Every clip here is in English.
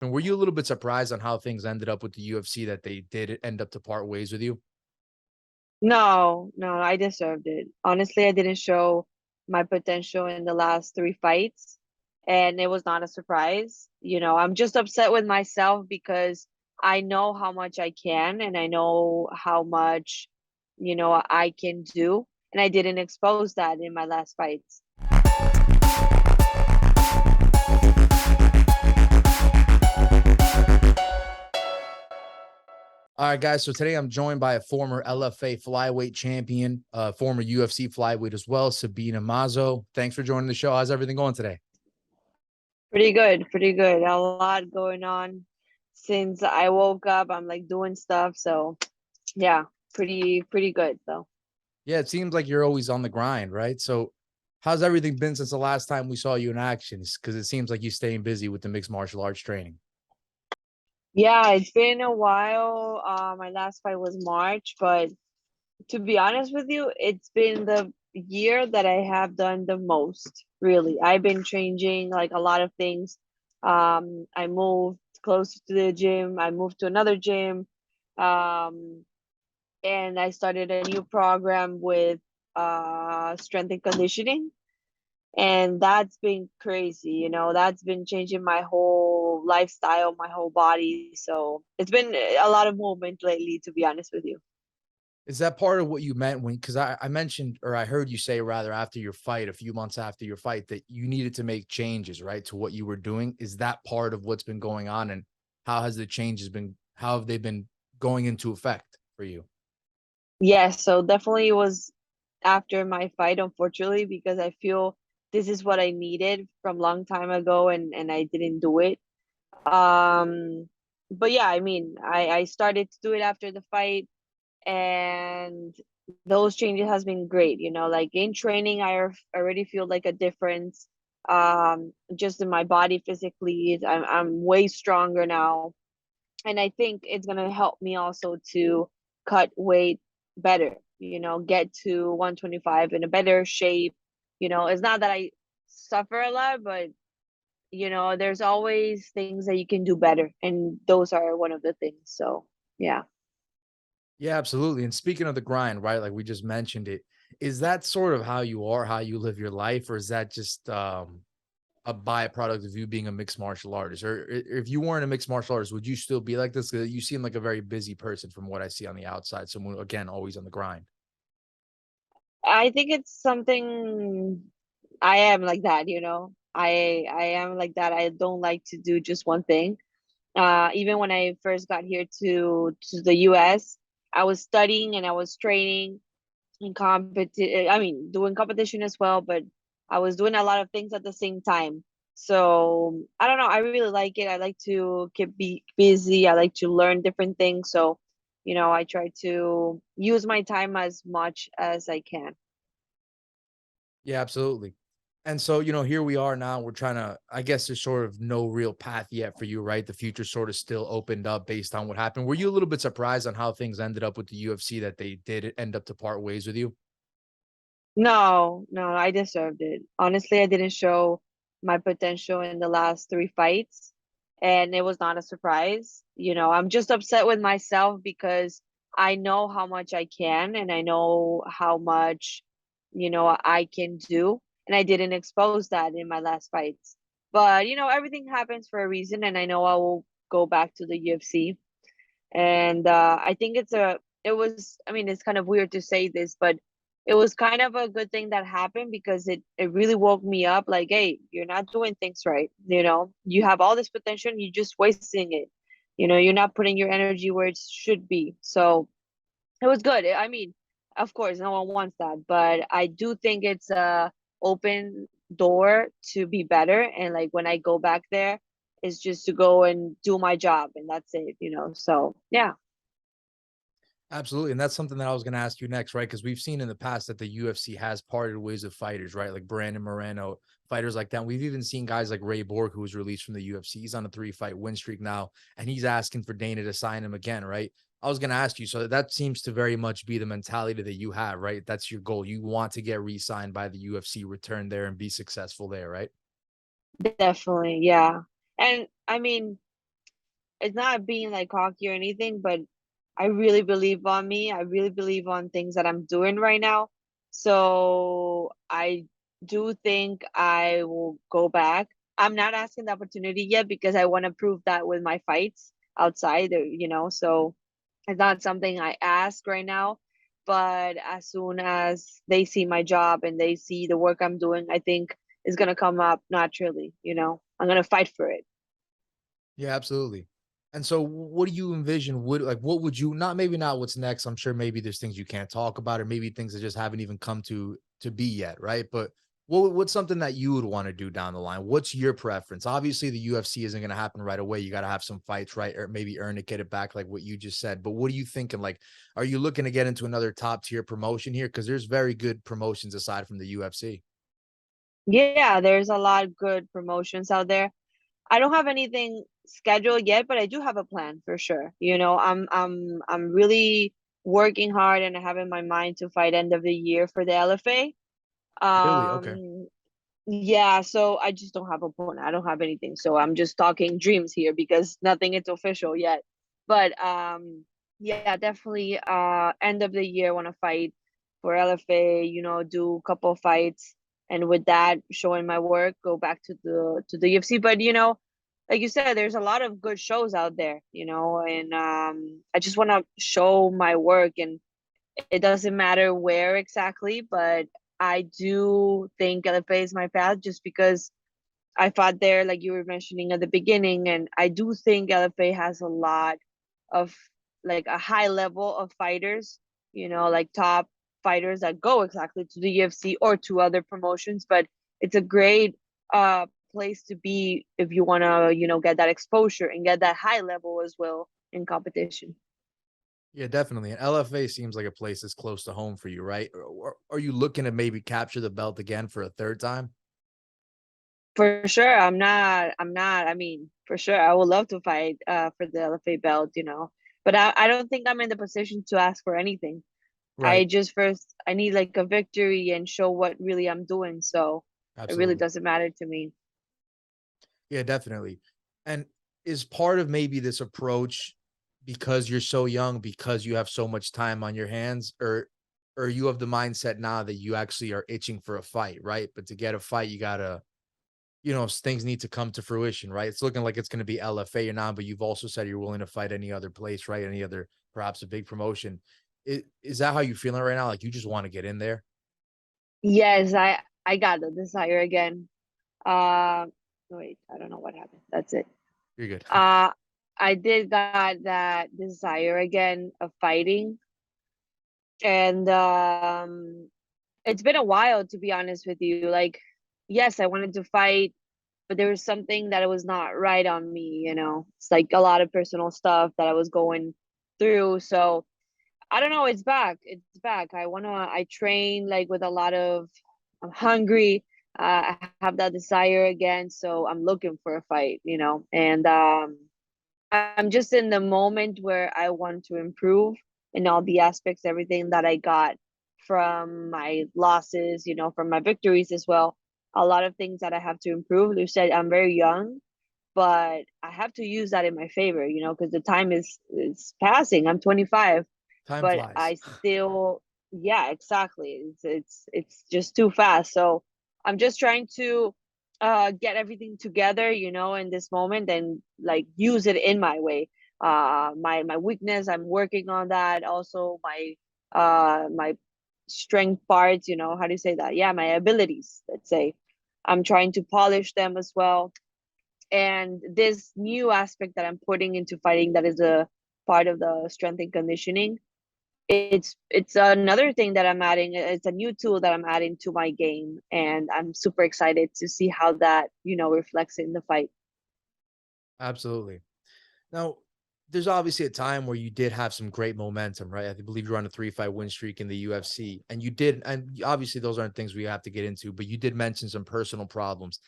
And were you a little bit surprised on how things ended up with the UFC that they did end up to part ways with you? No, no, I deserved it. Honestly, I didn't show my potential in the last three fights, and it was not a surprise. I'm just upset with myself because I know how much I can and I know how much, I can do, and I didn't expose that in my last fights. All right, guys. So today I'm joined by a former LFA Flyweight champion, former UFC Flyweight as well, Sabina Mazo. Thanks for joining the show. How's everything going today? Pretty good, pretty good. A lot going on since I woke up. I'm like doing stuff, so yeah, pretty good though. Yeah, it seems like you're always on the grind, right? So how's everything been since the last time we saw you in action? Because it seems like you're staying busy with the mixed martial arts training. Yeah, it's been a while. My last fight was March, but to be honest with you, it's been the year that I have done the most, really. I've been changing like a lot of things. I moved closer to the gym, I moved to another gym, um, and I started a new program with strength and conditioning, and that's been crazy. That's been changing my whole lifestyle, my whole body. So it's been a lot of movement lately, to be honest with you. Is that part of what you meant when, because I mentioned, or I heard you say rather after your fight, a few months after your fight, that you needed to make changes, right, to what you were doing? Is that part of what's been going on? And how have they been going into effect for you? Yes, so definitely it was after my fight, unfortunately, because I feel this is what I needed from long time ago, and I didn't do it. Um, but yeah, I mean, I started to do it after the fight, and those changes has been great. Like in training, already feel like a difference. Just in my body physically, I'm way stronger now, and I think it's gonna help me also to cut weight better. Get to 125 in a better shape. It's not that I suffer a lot, but there's always things that you can do better, and those are one of the things. So yeah. Yeah, absolutely. And speaking of the grind, right? Like we just mentioned it, is that sort of how you are, how you live your life, or is that just a byproduct of you being a mixed martial artist? Or if you weren't a mixed martial artist, would you still be like this? 'Cause you seem like a very busy person from what I see on the outside. Someone again, always on the grind. I think it's something. I am like that, I am like that. I don't like to do just one thing. Even when I first got here to the US, I was studying and I was training in I mean, doing competition as well, but I was doing a lot of things at the same time. So I don't know. I really like it. I like to be busy. I like to learn different things. So, I try to use my time as much as I can. Yeah, absolutely. And so, here we are now. We're trying to, I guess there's sort of no real path yet for you, right? The future sort of still opened up based on what happened. Were you a little bit surprised on how things ended up with the UFC that they did end up to part ways with you? No, no, I deserved it. Honestly, I didn't show my potential in the last three fights, and it was not a surprise. I'm just upset with myself because I know how much I can and I know how much, I can do, and I didn't expose that in my last fights. But, everything happens for a reason, and I know I will go back to the UFC. And I think I mean, it's kind of weird to say this, but it was kind of a good thing that happened because it really woke me up like, hey, you're not doing things right. You have all this potential, you're just wasting it. You're not putting your energy where it should be. So it was good. I mean, of course, no one wants that, but I do think it's a open door to be better. And like when I go back there, it's just to go and do my job, and that's it. So yeah. Absolutely. And that's something that I was going to ask you next, right? Because we've seen in the past that the UFC has parted ways with fighters, right? Like Brandon Moreno, fighters like that. We've even seen guys like Ray Borg, who was released from the UFC. He's on a 3-fight win streak now, and he's asking for Dana to sign him again, right? I was going to ask you. So that seems to very much be the mentality that you have, right? That's your goal. You want to get re signed by the UFC, return there, and be successful there, right? Definitely, yeah. And I mean, it's not being like cocky or anything, but I really believe on me. I really believe on things that I'm doing right now. So I do think I will go back. I'm not asking the opportunity yet because I want to prove that with my fights outside, so it's not something I ask right now. But as soon as they see my job and they see the work I'm doing, I think it's gonna come up naturally. I'm gonna fight for it. Yeah, absolutely. And so what do you envision? What would you not, maybe not what's next? I'm sure maybe there's things you can't talk about, or maybe things that just haven't even come to be yet, right? But what's something that you would want to do down the line? What's your preference? Obviously, the UFC isn't going to happen right away. You got to have some fights, right? Or maybe earn it, get it back, like what you just said. But what are you thinking? Like, are you looking to get into another top tier promotion here? Because there's very good promotions aside from the UFC. Yeah, there's a lot of good promotions out there. I don't have anything scheduled yet, but I do have a plan for sure. I'm really working hard and I have in my mind to fight end of the year for the LFA. Really? Okay. Yeah, so I just don't have a plan. I don't have anything. So I'm just talking dreams here because nothing is official yet. But yeah, definitely end of the year want to fight for LFA, do a couple of fights and with that showing my work, go back to the UFC. But like you said, there's a lot of good shows out there, and I just want to show my work and it doesn't matter where exactly, but I do think LFA is my path just because I fought there, like you were mentioning at the beginning, and I do think LFA has a lot of like a high level of fighters, like top fighters that go exactly to the UFC or to other promotions, but it's a great place to be if you want to, get that exposure and get that high level as well in competition. Yeah, definitely. And LFA seems like a place that's close to home for you, right? Or are you looking to maybe capture the belt again for a third time? For sure, I'm not. I mean, for sure, I would love to fight for the LFA belt, but I don't think I'm in the position to ask for anything. I Right. just first I need like a victory and show what really I'm doing. So it really Absolutely. doesn't matter to me. Yeah, definitely. And is part of maybe this approach because you're so young, because you have so much time on your hands, or you have the mindset now that you actually are itching for a fight, right? But to get a fight, you gotta, things need to come to fruition, right? It's looking like it's gonna be LFA or not, but you've also said you're willing to fight any other place, right? Any other, perhaps a big promotion. Is that how you feeling right now? Like you just want to get in there? Yes, I got the desire again. Uh, Wait, I don't know what happened. That's it. You're good. Uh, I did got that desire again of fighting, and it's been a while to be honest with you. Like, yes, I wanted to fight, but there was something that was not right on me. It's like a lot of personal stuff that I was going through. So I don't know, it's back. It's back. I train like with a lot of, I'm hungry. I have that desire again. So I'm looking for a fight. And I'm just in the moment where I want to improve in all the aspects, everything that I got from my losses, from my victories as well. A lot of things that I have to improve. You said I'm very young, but I have to use that in my favor, because the time is passing. I'm 25, Time but flies. I still, yeah, exactly. It's just too fast. So I'm just trying to get everything together, in this moment and like use it in my way. My weakness, I'm working on that. Also my strength parts, how do you say that? Yeah, my abilities, let's say. I'm trying to polish them as well. And this new aspect that I'm putting into fighting that is a part of the strength and conditioning, it's another thing that I'm adding. It's a new tool that I'm adding to my game, and I'm super excited to see how that reflects in the fight. Absolutely. Now, there's obviously a time where you did have some great momentum, right? I believe you're on a 3-fight win streak in the UFC, and you did, and obviously those aren't things we have to get into, but you did mention some personal problems.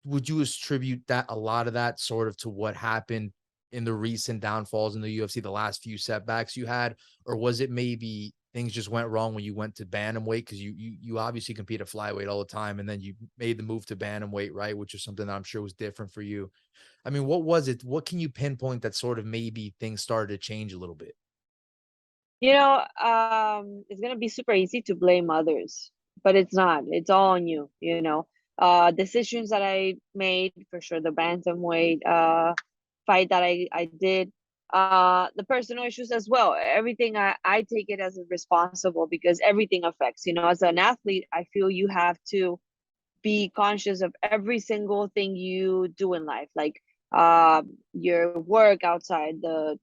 Would you attribute that, a lot of that, sort of to what happened in the recent downfalls in the UFC, the last few setbacks you had, or was it maybe things just went wrong when you went to bantamweight? Because you obviously compete at flyweight all the time, and then you made the move to bantamweight, right? Which is something that I'm sure was different for you. I mean, what was it? What can you pinpoint that sort of maybe things started to change a little bit? It's gonna be super easy to blame others, but it's not. It's all on you, you know. Decisions that I made for sure, the bantamweight fight that I did, the personal issues as well. Everything I take it as a responsible because everything affects, as an athlete, I feel you have to be conscious of every single thing you do in life, like your work outside the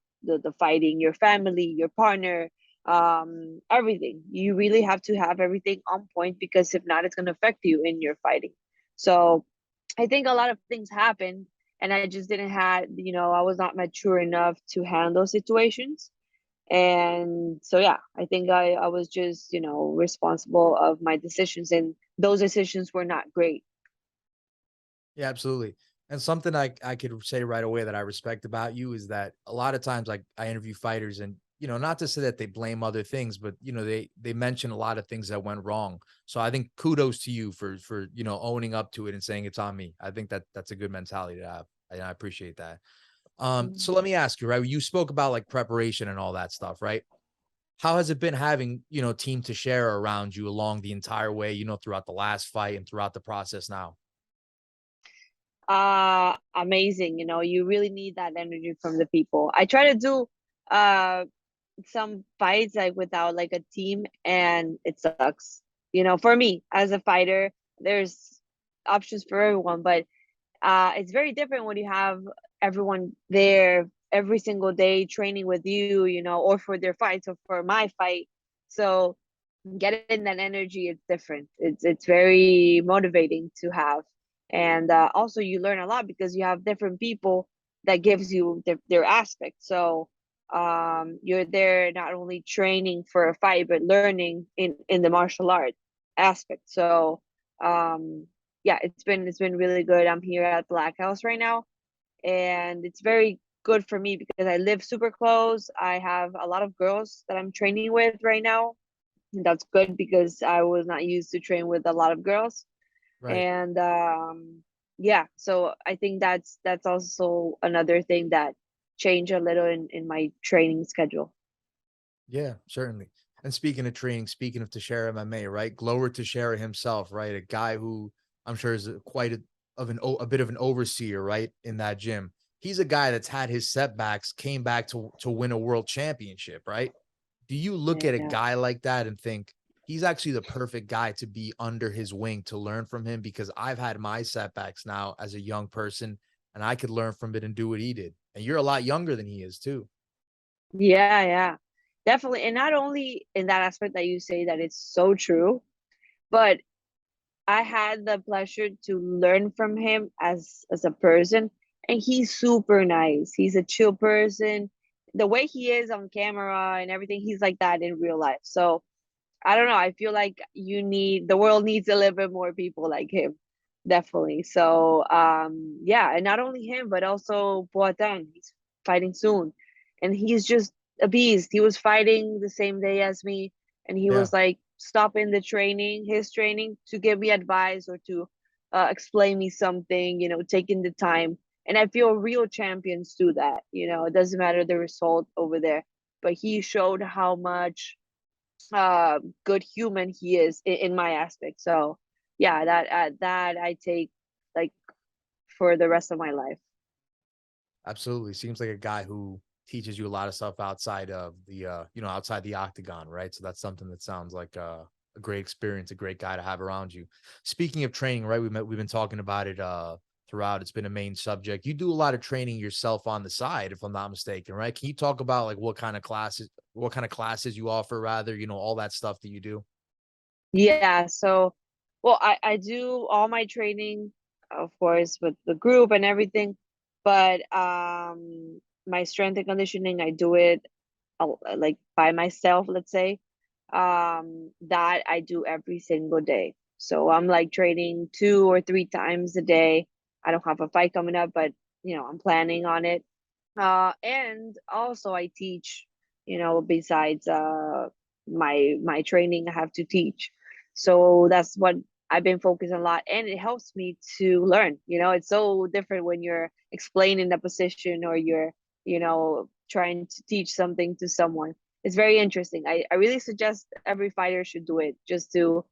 fighting, your family, your partner, everything. You really have to have everything on point because if not, it's going to affect you in your fighting. So I think a lot of things happened, and I just didn't have, I was not mature enough to handle situations. And so yeah, I think I was just responsible of my decisions, and those decisions were not great. Yeah, absolutely. And something I could say right away that I respect about you is that a lot of times, like, I interview fighters, and not to say that they blame other things, but they mention a lot of things that went wrong. So I think kudos to you for owning up to it and saying it's on me. I think that that's a good mentality to have. And I appreciate that. So let me ask you, right? You spoke about like preparation and all that stuff, right? How has it been having, Team Teixeira around you along the entire way, throughout the last fight and throughout the process now? Amazing. You really need that energy from the people. I try to do uh some fights like without like a team, and it sucks. For me as a fighter, there's options for everyone, but it's very different when you have everyone there every single day training with you, or for their fights or for my fight. So getting that energy is different. It's very motivating to have, and also you learn a lot because you have different people that gives you their aspect. So you're there not only training for a fight but learning in the martial art aspect. So yeah, it's been really good. I'm here at Black House right now, and it's very good for me because I live super close. I have a lot of girls that I'm training with right now. And that's good because I was not used to train with a lot of girls. Right. And yeah, so I think that's also another thing that changed a little in my training schedule. Yeah, certainly. And speaking of training, speaking of Teixeira MMA, right? Glover Teixeira himself, right? A guy who I'm sure is quite a bit of an overseer, right? In that gym. He's a guy that's had his setbacks, came back to win a world championship, right? Do you look at a Yeah. guy like that and think he's actually the perfect guy to be under his wing to learn from him? Because I've had my setbacks now as a young person, and I could learn from it and do what he did. And you're a lot younger than he is too. Yeah, yeah. Definitely. And not only in that aspect that you say that it's so true, but I had the pleasure to learn from him as a person, and he's super nice. He's a chill person. The way he is on camera and everything, he's like that in real life. So I don't know. I feel like the world needs a little bit more people like him. Definitely. So yeah, and not only him, but also Boateng. He's fighting soon. And he's just a beast. He was fighting the same day as me, and he Yeah. was like stopping his training to give me advice or to explain me something, taking the time. And I feel real champions do that. It doesn't matter the result over there. But he showed how much good human he is in my aspect. So yeah, that I take like for the rest of my life. Absolutely. Seems like a guy who teaches you a lot of stuff outside of the outside the octagon, right? So that's something that sounds like a great experience, a great guy to have around you. Speaking of training, right? We've been talking about it throughout. It's been a main subject. You do a lot of training yourself on the side, if I'm not mistaken, right? Can you talk about like what kind of classes you offer, rather, all that stuff that you do? Yeah, so well, I do all my training, of course, with the group and everything, but my strength and conditioning, I do it like by myself, let's say. That I do every single day. So I'm like training 2 or 3 times a day. I don't have a fight coming up, but I'm planning on it. And also I teach, besides my training, I have to teach. So that's what I've been focusing a lot, and it helps me to learn. It's so different when you're explaining the position, or you're, trying to teach something to someone. It's very interesting. I really suggest every fighter should do it, just to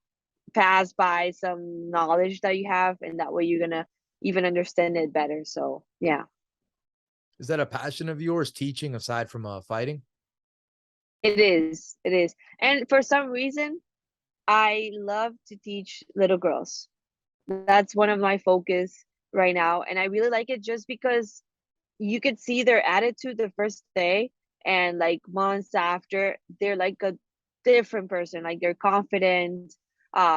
pass by some knowledge that you have, and that way you're gonna even understand it better. So yeah. Is that a passion of yours, teaching, aside from fighting? It is. And for some reason, I love to teach little girls. That's one of my focus right now. And I really like it just because you could see their attitude the first day, and like months after, they're like a different person. Like, they're confident,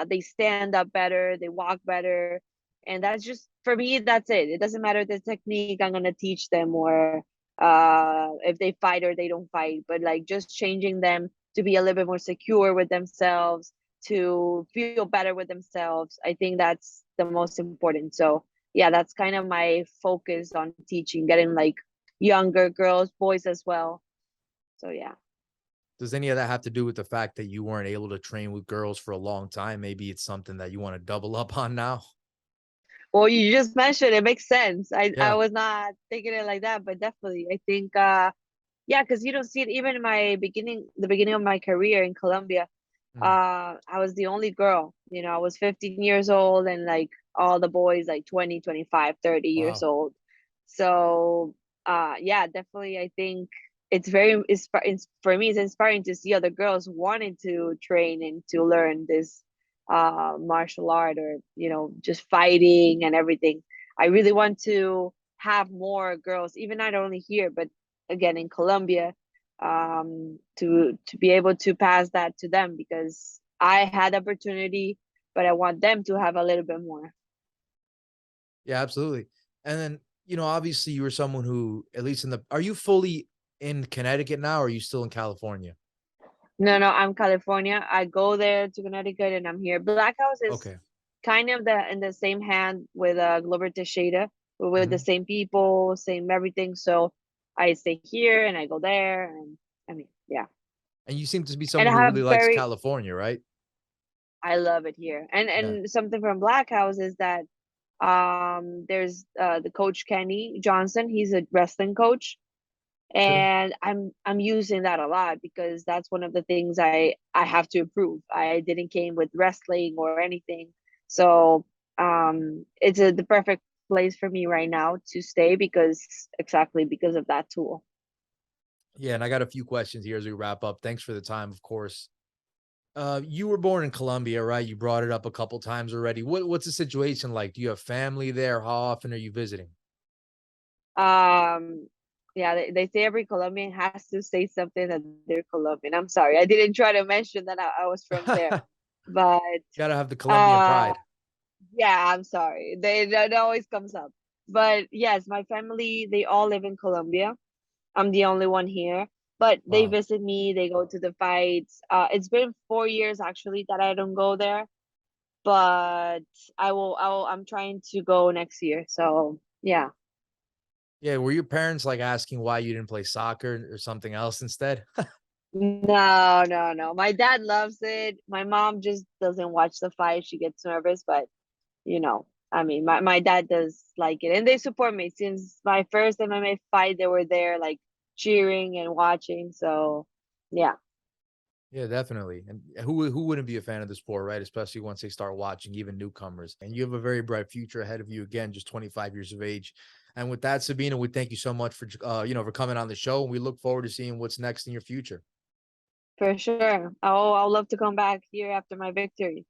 they stand up better, they walk better. And that's just, for me, that's it. It doesn't matter the technique I'm gonna teach them, or if they fight or they don't fight, but like just changing them to be a little bit more secure with themselves, to feel better with themselves. I think that's the most important. So yeah, that's kind of my focus on teaching, getting like younger girls, boys as well. So yeah. Does any of that have to do with the fact that you weren't able to train with girls for a long time? Maybe it's something that you want to double up on now? Well, you just mentioned it, makes sense. I Yeah. was not thinking it like that, but definitely I think yeah, because you don't see it even in the beginning of my career in Colombia. Mm. I was the only girl. I was 15 years old, and like all the boys like 20, 25, 30 years Wow. old. So yeah, definitely I think it's for me, it's inspiring to see other girls wanting to train and to learn this martial art, or just fighting and everything. I really want to have more girls, even not only here, but again in Colombia, to be able to pass that to them, because I had opportunity, but I want them to have a little bit more. Yeah, absolutely. And then, obviously you were someone who, at least are you fully in Connecticut now, or are you still in California? No, no, I'm California. I go there to Connecticut, and I'm here. Black House is Okay. kind of the in the same hand with Glover Texeira. We're with the Mhm. same people, same everything. So I stay here and I go there, and I mean, yeah. And you seem to be And someone I who have really likes very California, right? I love it here. And Yeah. something from Black House is that there's the coach Kenny Johnson. He's a wrestling coach, Okay. and I'm using that a lot, because that's one of the things I have to improve. I didn't came with wrestling or anything. So it's the perfect place for me right now to stay, because exactly because of that tool. Yeah, and I got a few questions here as we wrap up. Thanks for the time, of course. You were born in Colombia, right? You brought it up a couple times already. What's the situation like? Do you have family there? How often are you visiting? Um yeah, they say every Colombian has to say something that they're Colombian. I'm sorry, I didn't try to mention that I was from there, but Gotta have the Colombian uh pride. yeah, I'm sorry. That always comes up. But yes, my family, they all live in Colombia. I'm the only one here. But they Wow. visit me, they go to the fights. It's been 4 years actually that I don't go there, but I'm trying to go next year. So yeah. Yeah, were your parents like asking why you didn't play soccer or something else instead? No, no, no. My dad loves it. My mom just doesn't watch the fight. She gets nervous, but I mean, my dad does like it, and they support me since my first MMA fight. They were there, like cheering and watching. So, yeah, Yeah, definitely. And who wouldn't be a fan of the sport, right? Especially once they start watching, even newcomers. And you have a very bright future ahead of you. Again, just 25 years of age. And with that, Sabina, we thank you so much for for coming on the show. And we look forward to seeing what's next in your future. for sure. I'll love to come back here after my victory.